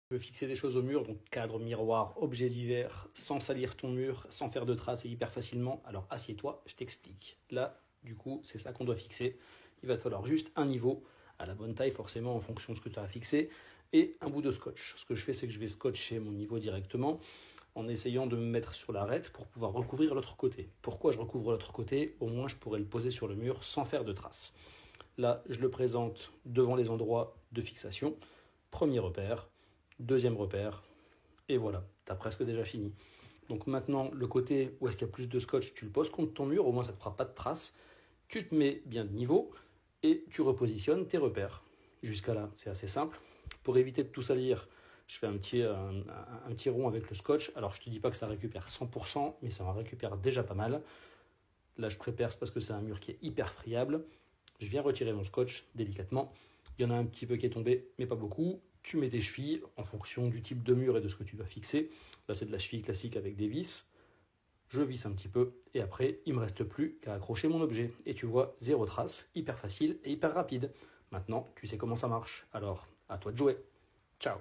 Tu veux fixer des choses au mur, donc cadre, miroir, objets divers, sans salir ton mur, sans faire de traces et hyper facilement, alors assieds-toi, je t'explique. Là, du coup, c'est ça qu'on doit fixer. Il va te falloir juste un niveau, à la bonne taille forcément en fonction de ce que tu as fixé, et un bout de scotch. Ce que je fais, c'est que je vais scotcher mon niveau directement en essayant de me mettre sur l'arête pour pouvoir recouvrir l'autre côté. Pourquoi je recouvre l'autre côté? Au moins, je pourrais le poser sur le mur sans faire de traces. Là, je le présente devant les endroits de fixation. Premier repère. Deuxième repère, et voilà, tu as presque déjà fini. Donc maintenant, le côté où est-ce qu'il y a plus de scotch, tu le poses contre ton mur, au moins ça ne te fera pas de traces. Tu te mets bien de niveau et tu repositionnes tes repères. Jusqu'à là, c'est assez simple. Pour éviter de tout salir, je fais un petit rond avec le scotch. Alors je ne te dis pas que ça récupère 100%, mais ça en récupère déjà pas mal. Là, je préperce parce que c'est un mur qui est hyper friable. Je viens retirer mon scotch délicatement. Il y en a un petit peu qui est tombé, mais pas beaucoup. Tu mets tes chevilles en fonction du type de mur et de ce que tu dois fixer. Là, c'est de la cheville classique avec des vis. Je visse un petit peu et après, il ne me reste plus qu'à accrocher mon objet. Et tu vois, zéro trace, hyper facile et hyper rapide. Maintenant, tu sais comment ça marche. Alors, à toi de jouer. Ciao!